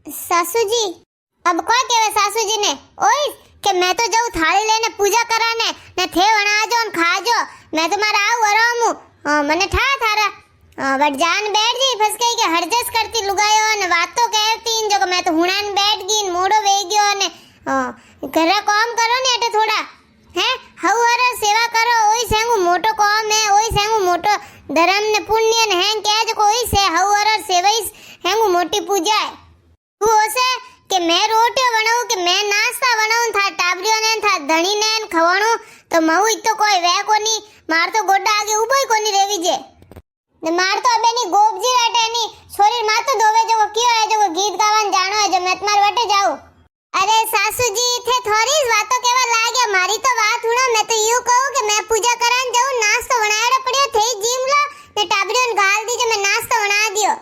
સાસુજી अब कोई केवे सासू ने ओए કે मैं तो जाऊं थाली लेने पूजा कराने ने थे वणाजो न खाजो मैं तो मारा आऊ वरामू મને ठा थारा बट जान बैठ जी फस गई के हरजस करती लुगायो ने बात तो कहती इन जो मैं तो हुणान बैठ गई मोड़ो वे गयो ने घरे काम करो ने एटे थोड़ा है हवर सेवा करो ओई सेंगु मोटो काम है ओई सेंगु मोटो धर्म ने पुण्य ने हैं के जो कोई से हवर सेवई हेंगु मोटी पूजा है तू ओसे કે મેં રોટિયો બનાવું કે મેં નાસ્તા બનાવું થા ટાબરીઓને થા ધણીને ખવાણું તો મઉ તો કોઈ વે કોની માર તો ગોડા આગે ઉભોય કોની રેવી જે ને માર તો અબેની ગોબજી રાટેની શરીર માં તો દોવે જો કયો હે જો ગીત ગાવાન જાણો હે જો મેં તમાર વટે જાઉં અરે સાસુજી थे थोड़ी वातो केवा लाग्या मारी तो बात हुणो मैं तो यूं कहूं कि मैं पूजा करान जाऊं नास्तो बनायड़ो पड़ियो थे जीम लो ने टाबरीओन गाल दीजो मैं नास्तो बना दियो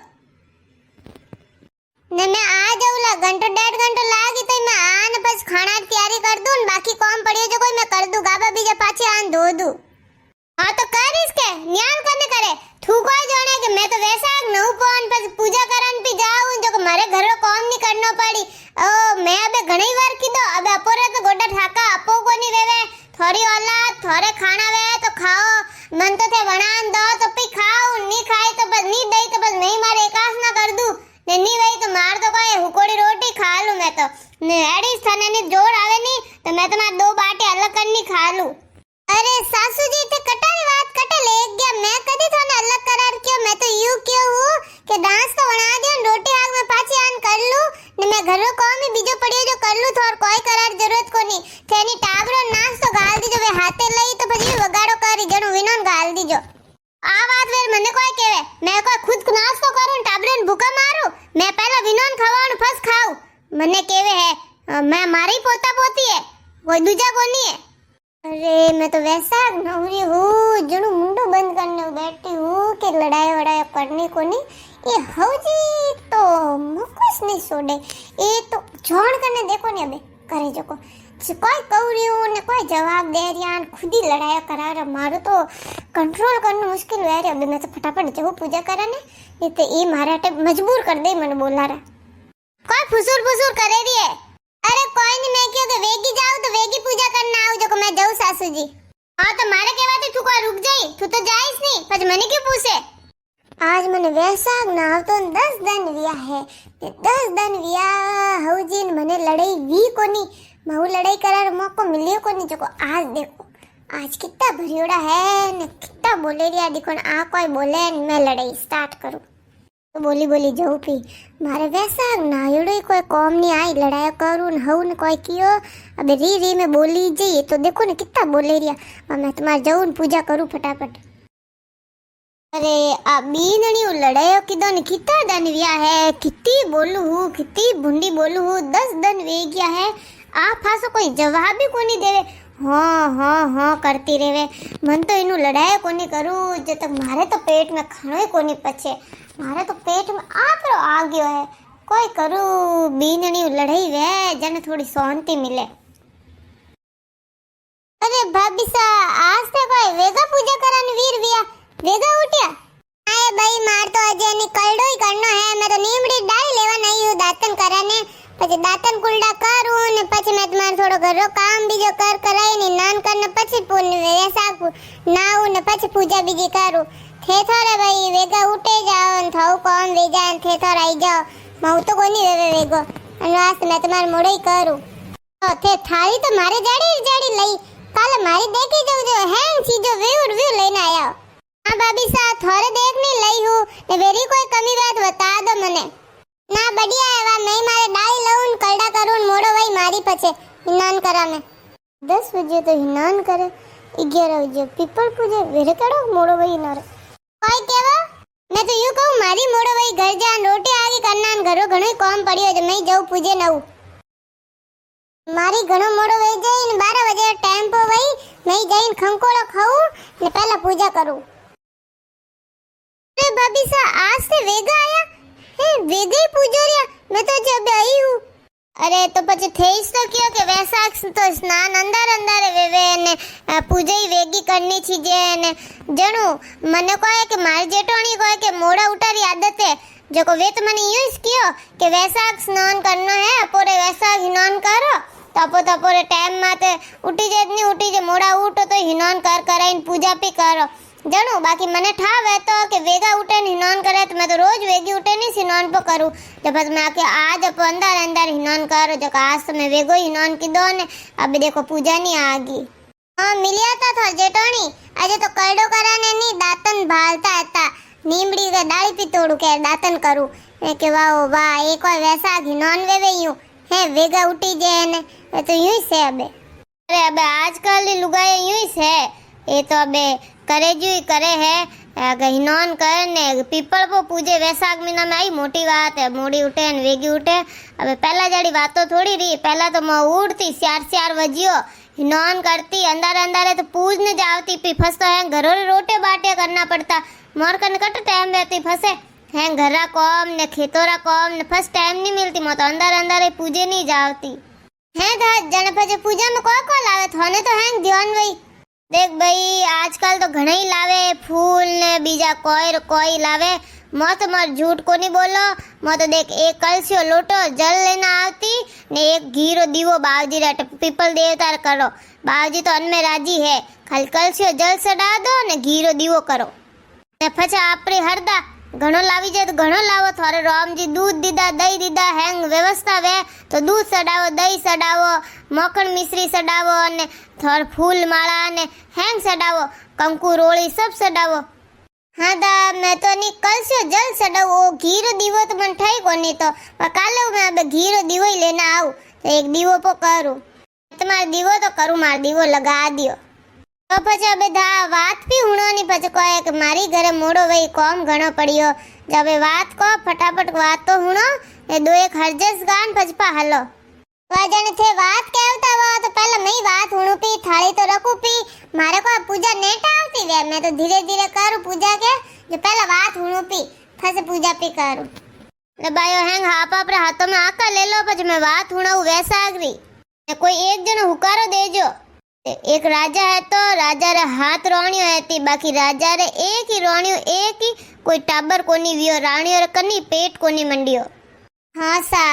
ने मैं आ जाऊला घंटो डेढ़ घंटो लागी तो मैं आने बस खाना तैयारी कर दूं बाकी काम पड़ियो जो कोई मैं कर दूं गाबा बीजे पाछे आन धो दूं हां तो कर इसके न्यान करने करे थू कोई जाने कि मैं तो वैसा नऊ पोन पर पूजा करन भी जाऊं जो मारे घर रो काम नहीं करनो पड़ी ओ मैं अबे घणी बार कीधो अबे अपोरे तो गोडा ठाका अपो कोनी वेवे थोड़ी औलाद थोड़े खाना वे तो खाओ मन तो थे बनान दो तो पी खाओ नहीं खाए तो बस नहीं दई तो बस नहीं मारे एकास ना कर दूं ने नहीं वही तो मार तो कोई हुकोड़ी रोटी खा लूं मैं तो ने एडी थाने ने जोर आवे नहीं तो मैं तो मार दो बाटे अलग करनी खा लूं अरे सासू जी थे कटारी बात कटे ले गया मैं कदी थाने अलग करार क्यों मैं तो यूं क्यों हूं कि दांस तो बना दियो रोटी आग में पाछी आन कर लूं ने मैं घर रो काम ही बीजो पड़ियो जो कर लूं तो और कोई करार जरूरत कोनी थेनी टाबरो नास तो गाल दीजो वे हाथे लई तो પછી વગાડો કરી જણો વિનોન ગાલ દીજો आ बात वेर मने कोई केवे मैं कोई खुद नाश्तो करूं टाबरे ने भूखा मारूं मैं पहला विनोन खवाऊं फस खाऊं मने केवे है मैं मारी पोता पोती है कोई दूजा कोनी है अरे मैं तो वैसा नवरी हूं जणू मुंडो बंद करने बैठी हूं कि लड़ाई वड़ाई करनी कोनी ये हौजी तो मुकुस नहीं छोड़े ये तो जोण करने देखो ने अबे करे जको कोई कौरियों ने कोई जवाब दे रिया खुद ही लड़ाई करा रहा मारो तो कंट्रोल करना मुश्किल है रे अबे मैं तो फटाफट जाऊं पूजा कराने ये तो ये मारे अटे मजबूर कर दे मने बोला रहा कोई फुसूर करे रही है अरे कोई नहीं मैं क्यों के वेगी जाऊं तो वेगी पूजा करना आऊं जो को मैं जाऊं सासू जी हां तो मारे कहवाती तू कोई रुक जाई तू तो जाईस नहीं पर मने क्यों पूछे आज मने वैसा ना तो 10 दिन विया है 10 दिन विया हौजी मने लड़ाई वी कोनी महू लड़ाई करार मौको मिलियो कोनी जो को आज देखो आज कितना भरियोड़ा है ने कितना बोले रिया देखो आ कोई बोले मैं लड़ाई स्टार्ट करूं तो बोली बोली जाऊं पी मारे वैसा नायड़ो कोई कॉम नहीं आई लड़ाई करूं न हूं न कोई कियो अबे री में बोली जी तो देखो ने कितना बोले रिया मैं तुम्हारे जाऊं पूजा करूं फटाफट अरे आ बीनणी लड़ाई किदो ने कितना दन विया है कितनी बोलू हूं कितनी भुंडी बोलू हूं 10 दिन वे गया है आ फासो कोई जवाब भी कोनी देवे हाँ करती रेवे मन तो इनु लड़ाई कोनी करूं जब तक मारे तो पेट में खानो ही कोनी पचे मारे तो पेट में आकरो आ गयो है कोई करूं बीनणी लड़ाई वे जने थोड़ी शांति मिले अरे भाभी सा आज से कोई वेगा पूजा कराने वीर विया वेगा उठ्या आए भाई मार तो अजे ની કલડો ही करनो है मैं तो नीमड़ी डाई लेवा नहीं हूं दातन कराने પછી દાતન કુલડા કરું ને પછી મેં તમારો થોડો ઘરનો કામ બીજો કરાઈ ને નાન કરને પછી પૂને વેસાકું નાઉં ને પછી પૂજા બીજી કરું થે થોરે ભાઈ વેગા ઉઠે જાઓ ને થાઉ કોમ વેજા ને થે થોર આવી જાઓ હું તો કોની વેવે વેગો અને વાસ્તે મેં તમાર મોડે કરું તો થે થાળી તો મારે જાડી લઈ કાલે મારી દેખી જવું જો હે સીજો વ્યૂ લઈને આયા हां भाभी सा थोड़े देख नहीं लई हूं ने वेरी कोई कमी बात बता दो मने ना बढ़िया है वा नहीं मारे डाई लऊन कलडा करूं मोड़ो वही मारी पछे हिनान करा में 10 बजे तो हिनान करे 11 बजे पीपल पूजे वेरे कड़ो मोड़ो वही नर कोई केवा मैं तो यूं कहूं मारी मोड़ो वही घर जा रोटी आगे करना घरो घणो काम पड़ियो है मैं जाऊं पूजे नऊ मारी घणो मोड़ो वही जाई ने 12 बजे टाइम पे वही मैं जाईन खंकोड़ो खाऊं ने पहला पूजा करूं अरे भाभी सा आज से वेगा आया है वेगा ही पूजो रिया मैं तो जब आई हूं अरे तो પછી થઈસ તો કયો કે વૈશાખ તો સ્નાન અંધારે વેવે ને પૂજા ही વેગી કરनी छी जे ने જણું મને કહે કે મારી જેટોણી કહે કે મોડા ઉઠારી આદત છે जो को वे तो मैंने यूं ही कियो कि वैसाख स्नान करना है अपोरे वैसाख हिनान करो तपोरे टाइम माते उठी जे नहीं उठी जे मोड़ा उठो तो हिनान कर कराइन पूजा भी करो जानू बाकी मने ठावे तो कि वेगा उठे हिनान करे तो मैं तो रोज वेगी उठे नहीं हिनान पे करूं तो बस मैं आके आज अप अंदर अंदर हिनान करो जो आज तो मैं वेगो हिनान की दो ने अब देखो पूजा नहीं आगी हाँ मिलिया था जेटोनी આજે તો કરડો કરાને ની દાંતન ભાલતા હતા નીમડી કે ડાળી પી તોડું કે દાંતન કરું એ કે વાહ એક વાર વૈસા ઘિનોન વેવેયું હે વેગા ઉઠી જાય ને એ તો यूं ही છે અબે અરે અબે આજકાલ ની લુગાઈ यूं ही છે એ તો અબે करे जो करे है हिनोन करने पीपल को पूजे वैसाख महीना में आई मोटी बात है मोड़ी उठे ने वेगी उठे अब पहला जड़ी बात तो थोड़ी रही पहला तो मैं उठती चार बजियो हिनोन करती अंदर अंदर है तो पूज ने जावती पी फंस तो है घरों रोटे बाटे करना पड़ता मोर कन कट टाइम रहती फंसे है घरा कॉम ने खेतोरा कॉम ने फर्स्ट टाइम नहीं मिलती मैं तो अंदर अंदर है पूजे नहीं जावती है जने पजे पूजा में को लावे थाने तो है ध्यान वही देख भाई आजकल तो घणे ही लावे फूल ने बीजा कोई लावे मत मत झूठ को नहीं बोलो मैं तो देख एक कलसियो लोटो जल लेना आती ने एक घीरो दीवो बावजी रे पीपल देवता करो बावजी तो अन में राजी है खाली कलसियो जल सड़ा दो ने घीरो दीवो करो ने पछे आपरी हरदा घणो लावी जाए तो घणो लावो थारे रामजी दूध दीदा दही दीदा हैंग व्यवस्था वे तो दूध सडावो दही सडावो मक्खन मिश्री सडावो अने थोर फूल माला ने हैंग सडावो कंकु रोली सब सडावो हाँ दा मैं तो नहीं कल से जल सडावो घीरो दीवो तो मन ठाई कोनी तो काले मैं अब घीरो दीवो ही लेना आऊं तो एक दीवो पो करूं तुम्हारा दीवो तो करूं मार दीवो लगा दियो तो पछे अबे धा बात भी हुणोनी पछे कहे कि मारी घरे मोड़ो वही कॉम घणो पड़ियो जब बात को फटाफट बात तो हुणो ए दो एक हरजस गान पछपा हलो वाजन थे बात कहता वो तो पहले मैं बात हुणु पी थाली तो रखू पी मारे को पूजा नेट आवती वे मैं तो धीरे धीरे करू पूजा के जो पहले बात हुणु पी फसे पूजा पी करू ले बायो हैंग हापा पर हाथों में आका ले लो पछे मैं बात हुणु वैसा आगरी कोई एक जनो हुकारो देजो एक राजा है तो राजा रे हाथ रोणियो है बाकी राजा रे एक ही रोणियो एक ही कोई टाबर कोनी वियो राणियो रे कनी पेट कोनी मंडियो हाँ सा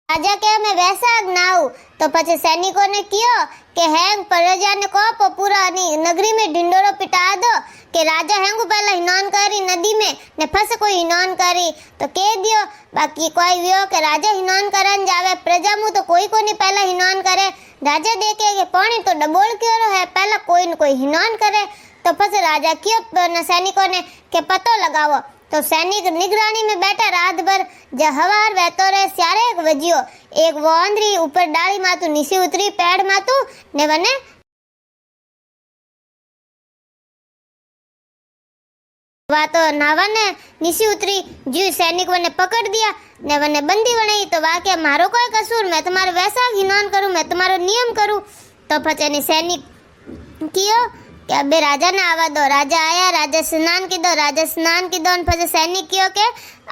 राजा के मैं वैसा नाऊ तो पछे सैनिकों ने कियो के हैंग प्रजा ने को पूरा नगरी में ढिंडोरो पिटा दो के राजा हैंगू पहला हिनान करी नदी में ने फस कोई हिनान करी तो कह दियो बाकी कोई वियो के राजा हिनान करन जावे प्रजा मु तो कोई कोनी पहला हिनान करे राजा देखे के पानी तो डबोल क्यों है पहला कोई न कोई हिनान करे तो फस राजा कियो सैनिकों ने के पतो लगावो तो सैनिक निगरानी में बैठा रात भर जब हवार वहतो रहे स्यारे एक वजियो एक वोंदरी ऊपर डाली मातू नीचे उतरी पेड़ मातू ने वने वा तो नावने नीचे उतरी जी सैनिक वने पकड़ दिया ने वने बंदी बनाई तो वा के मारो कोई कसूर मैं तुम्हारे वैसा हिनान करूं मैं तुम्हारा नियम करूं तो पचने सैनिक कियो कि अबे राजा ने आवा दो राजा आया राजा स्नान की दो फिर सैनिक कियो के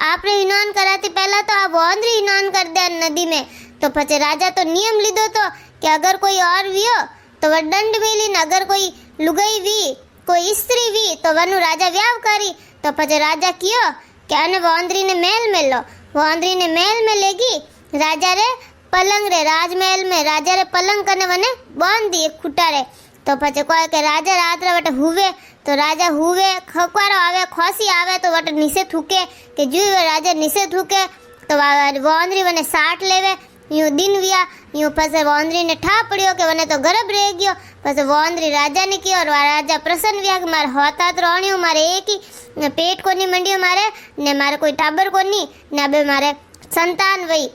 आपने हिनान कराती पहला तो आप वोंदरी हिनान कर दे नदी में तो फिर राजा तो नियम लीधो तो कि अगर कोई और वियो तो वह दंड मिली न अगर कोई लुगाई वी कोई स्त्री वी तो वनु राजा व्याव करी तो फिर राजा कियो कि अने वोंदरी ने महल में लो वोंदरी ने महल में लेगी राजा रे पलंग रे राजमहल में राजा रे पलंग कने वने बांध दिए खुटा रे तो पछे कोई के राजा रात रे वट हुवे तो राजा हुवे खकवारो आवे खोसी आवे तो वट नीचे थूके के जू राजा नीचे थूके तो वोंदरी वने साठ लेवे यूं दिन विया यूं पछे वोंदरी ने ठा पड़ियो के वने तो गर्भ रह गयो पछे वोंदरी राजा ने कियो और राजा प्रसन्न विया के मारे होता तो रोणियो मारे एक ही पेट कोनी मंडियो मारे ने मारे कोई टाबर कोनी ने अबे मारे संतान वही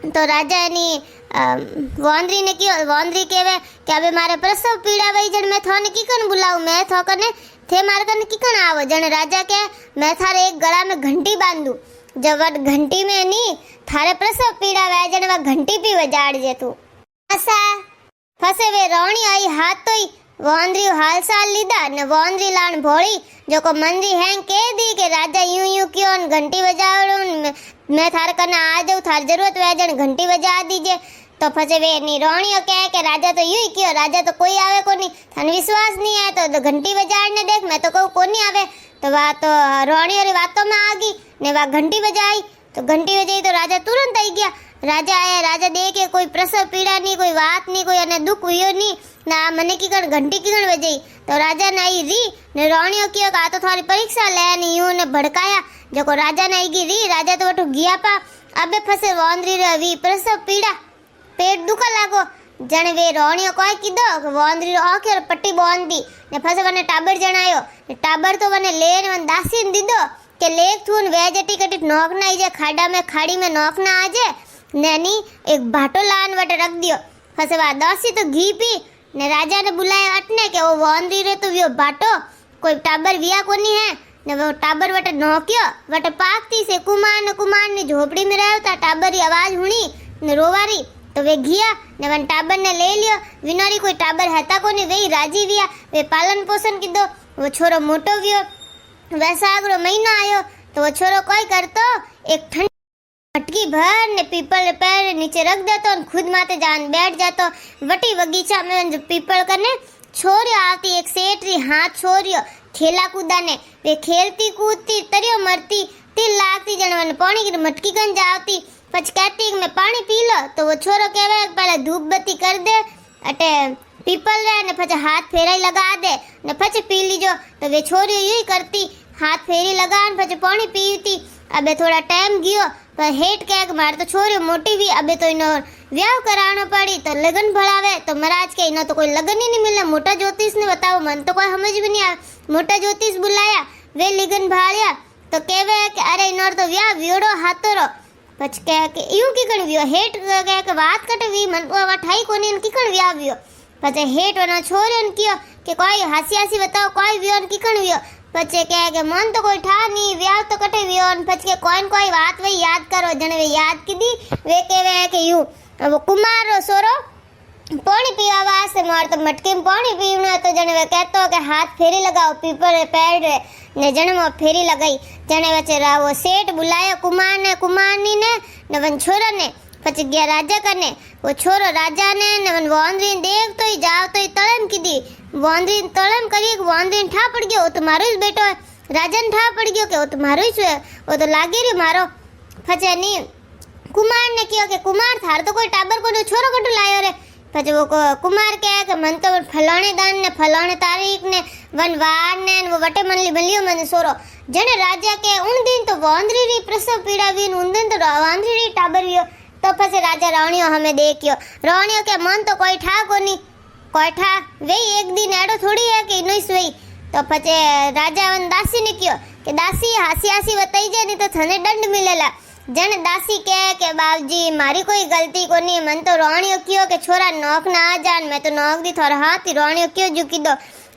तो राजा एनी वोंदरी ने कियो वोंदरी केवे कि अबे मारे प्रसव पीड़ा वही जण मैं थाने कीकन बुलाऊं मैं थो कने थे मारे कने कीकन आवो जण राजा के मैं थारे एक गला में घंटी बांधू जब घंटी में नी थारे प्रसव पीड़ा वे जण वा घंटी भी वजाड़ जे तू ऐसा फसे वे रोणी आई हाथ तो ही वोंदरी हाल साल लीधा ने वोंदरी लान भोड़ी जो को मंदी है कह दी के राजा यूं यूं क्यों घंटी बजावड़ो मैं थारे कने आ जाऊं थार जरूरत वे जण घंटी बजा दीजिए तो फसे वे नी रोणियो कहे के राजा तो यूं ही क्यों राजा तो कोई आवे कोनी थाने विश्वास नहीं है तो घंटी बजाड़ने देख मैं तो कहूं कोनी आवे तो वह तो रोणी और बातों में आ गई ने वह घंटी बजाई तो राजा तुरंत आई गया। राजा आया, राजा देखे कोई प्रसव पीड़ा नहीं, कोई बात नहीं, कोई अने दुख हुयो नहीं ना मने की कण घंटी की कण बजाई। तो राजा ने आई री ने रोणियो कियो का तो थारी परीक्षा ले ने यूं ने भड़काया। जको राजा ने आई री राजा तो वठो गया पा अबे फसे वोंदरी रवी प्रसव पीड़ा पेट दुखा लागो जने वे रोणियो कोई कीधो के वोंदरी आंखे और पट्टी बांधी ने फसे वने टाबर जणायो टाबर तो वने लेन वन दासी ने दीदो के लेख थून वेजटी कटी नोक ना आई जे खाड़ी में नोक ना आ जाए नैनी एक भाटो लान वटे रख दियो। फसे वा दासी तो घी पी ने राजा ने बुलाया अटने के वो वोंदरी रे तो वो भाटो कोई टाबर विया कोनी है ने वो टाबर वटे नोक्यो वटे पाकती से कुमार ने झोपड़ी में रहता टाबर की आवाज हुणी ने रोवारी तो वे घिया ने वन टाबर ने ले लियो। विनारी कोई टाबर हता कोनी वे राजी विया वे पालन पोषण कीधो। वो छोरो मोटो वियो वैसागरो महीना आयो तो वो छोरो कोई करतो एक ठंडी मटकी भर ने पीपल पैर नीचे रख देतो और खुद माथे जान बैठ जातो। वटी बगीचा में जो पीपल करने छोरियो आती एक सेठरी हाथ छोरियो खेला कूदा ने वे खेलती कूदती तरियो मरती तिल लागती जनवन पानी की मटकी गन जाती पछ कहती मैं पानी पी लो तो वो छोरो कहवे पहले धूप बत्ती कर दे अटे पीपल रहे ने पछ हाथ फेराई लगा दे ने पछ पी लीजो। तो वे छोरियो यही करती हाथ फेरी लगान पछ पानी पीती। अबे थोड़ा टाइम गयो पर हेट के मार तो छोरी मोटी भी अबे तो इनो व्याह करानो पड़ी तो लगन भड़ावे तो महाराज के इनो तो कोई लगन ही नहीं मिला। मोटा ज्योतिष ने बताओ मन तो कोई समझ भी नहीं आया। मोटा ज्योतिष बुलाया वे लगन भाड़िया तो कहवे कि अरे इनो तो व्याह व्योड़ो हाथोरो पछ कह के यूं की कण व्यो हेट कह के बात कटे वी मन वो ठाई कोनी की कण व्याह व्यो पछे हेट वना छोरियन कियो कि कोई हासी बताओ कोई व्यो की कण व्यो पछे कह के मन तो कोई ठा नहीं व्याह तो कटे व्यो पछ के कोई बात वे याद करो जने वे याद कीधी वे कहवे कि यूं वो कुमार रो सोरो पानी पीवा वास्ते मार तो मटकी में पानी पीवनो तो जने वे कहतो कि हाथ फेरी लगाओ पीपल पेड़ रे ने जने वो फेरी लगाई जने वचे वो सेठ बुलाया कुमारनी ने वन छोरा ने पछ गया राजा कने वो छोरो राजा ने वन वोंदरी देख तो ही जाव तो ही तळम कीधी वोंदरी तळम करी वोंदरी ठा पड़ गयो वो तो मारो ही बेटो है। राजा ने ठा पड़ गयो कि वो तो मारो ही है वो तो लागे रे मारो पछे नी कुमार ने कियो कि कुमार थार तो कोई टाबर को छोरो कटू लायो रे पछे वो कुमार कहे कि मन तो फलाणे दान ने फलाणे तारीख ने वन वार ने वो वटे मनली बलियो मन सोरो जने राजा के उन दिन तो वोंदरी री प्रसव पीड़ा वीन उन दिन तो वोंदरी री टाबर वियो। तो पछे राजा राणियो हमें देखियो राणियो के मन तो कोई ठा कोनी कोई ठा वे एक दिन एडो थोड़ी है कि इनोस वही। तो पछे राजा वन दासी ने कियो कि दासी हासी बताई जे नहीं तो थने दंड मिलेला। जन दासी कहे के बाबूजी मारी कोई गलती कोनी मन तो राणियो कियो के छोरा नौक ना आ जान मैं तो नौक दी थोड़ा हाथ राणियो कियो झुकी दो।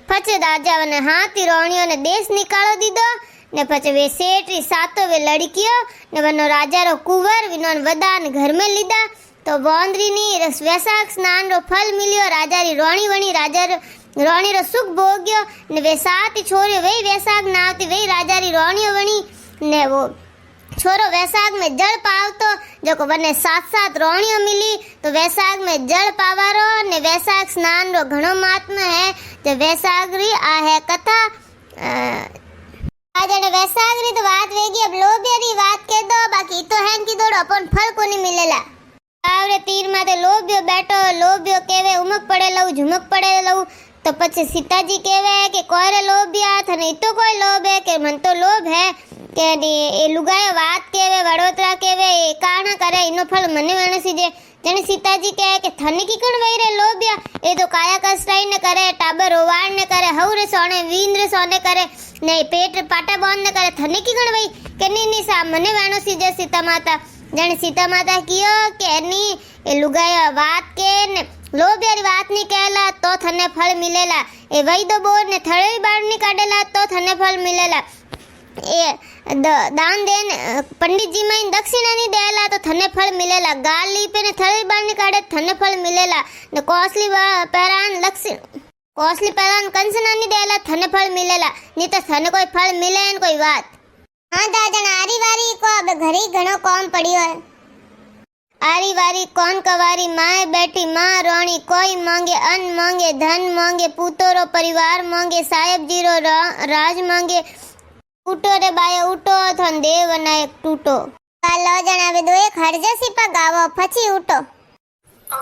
पछे राजा वन हाथ राणियो ने देश निकालो दीदो ने पछे वे सेठ सातो वे लड़कियो ने वनो राजा रो कुंवर विनोन वदान घर में लीधा। तो वोंदरी नी वैशाख स्नान रो फल मिलियो राजा री रोणी वणी राजा रोणी रो सुख भोग्यो ने वे सात छोरी वे वैशाख नावती वे राजा री रोणियो वणी ने वो छोरो वैशाख में जल पावतो जो को बने सात रोणियो मिली तो वैशाख में जल पावारो ने वैशाख स्नान रो घणो महात्मा है जो वैशाख री आ है कथा आज ने वैशाख री तो बात वेगी अब लोभिया री बात कह दो बाकी तो है कि दौड़ अपन फल कोनी मिलेला। आवरे तीर माथे लोभियो बैठो लोभियो केवे उमक पड़े लऊ झुमक पड़े लऊ तो पछे सीताजी केवे कि कोरे लोभिया थने तो कोई लोभ है कि मन तो लोभ है के ए लुगायो बात केवे वडोतरा केवे ए काना करे इनो फल मने वेणसी जे जने सीताजी कहे कि थने की कण वई रे लोभिया ए तो काया कष्टाई ने करे टाबर रोवाण ने करे हौरे सोने वींद्र सोने करे ने पेट पाटा बांध ने करे थने की कण वई के नी सा मने वेणसी जे सीता माता जने सीता माता कियो के नी ए लुगायो बात के ने लोभिया री बात नी कहला तो थने फल मिलेला ए वई दो बोर ने थळे बाण नी काढेला तो थने फल मिलेला ए दान देन पंडित जी में दक्षिणा नहीं देला तो थने फल मिलेला गाली पे ने थड़ी बार निकाले थने फल मिलेला ने कौसली पैरान कंसना नहीं देला थने फल मिलेला नहीं तो थने कोई फल मिले न कोई बात। हाँ दादा आरी वारी को अब घरे घणो काम पड़ियो है आरी वारी कौन कवारी माए बैठी माँ रोणी कोई मांगे अन्न मांगे धन मांगे पूतोरो परिवार मांगे साहेब जीरो राज मांगे उठो रे बायो उठो थन देव नायक टूटो कालो जणावे दो एक हरजसी पर गावो પછી उठो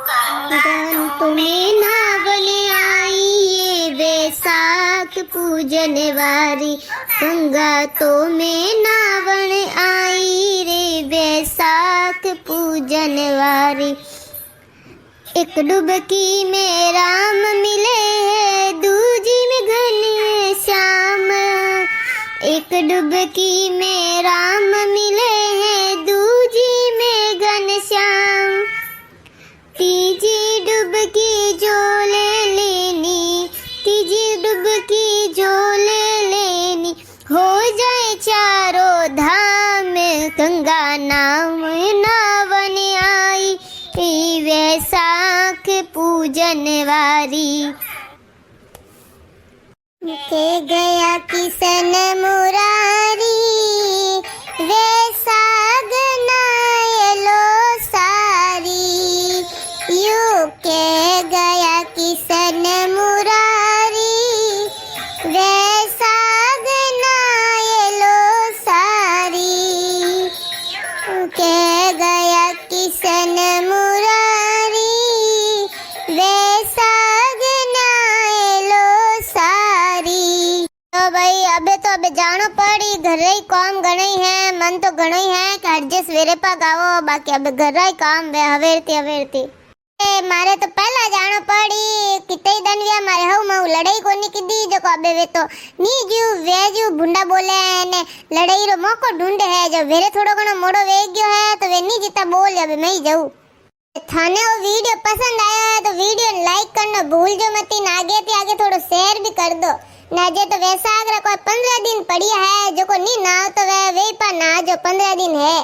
गान में नावने आई ये बैसाख पूजन वारी गंगा तो में नावण आई रे बैसाख पूजन वारी एक डुबकी में राम मिले है दूजी में घने श्याम एक डुबकी में राम मिले हैं दूजी में घन श्याम तीजी डुबकी जो ले लेनी तीजी डुबकी जो ले लेनी हो जाए चारों धाम गंगा नाम नावन आई वैसाख पूजन वारी के गया किशन मुरारी वैसाख नायलो सारी यू के गया किशन मुरारी वैसाख नायलो सारी के गया किशन मुरारी वैसाख नायलो सारी तो भाई अबे जानो पड़ी घर ही काम घणई है मन तो घणई है कि हरजे सवेरे पा गावो बाकी अबे घर ही काम वे हवेरती मारे तो पहला जानो पड़ी कितई दनविया मारे हव मऊ लड़ाई कोनी कीधी जो को अबे वे तो नी जीव वे जीव भुंडा बोले ने लड़ाई रो मौको ढूंढे है जो वेरे थोड़ो घणो मोड़ो वे गयो है तो वे नी जीता बोल अबे मैं ही जाऊं थाने वो वीडियो पसंद आया है तो वीडियो लाइक करना भूल जो मत आगे ते आगे थोड़ो शेयर भी कर दो ना जे तो वैसा अगर कोई 15 दिन पड़ी है जो को नी ना तो वे पर ना जो 15 दिन है।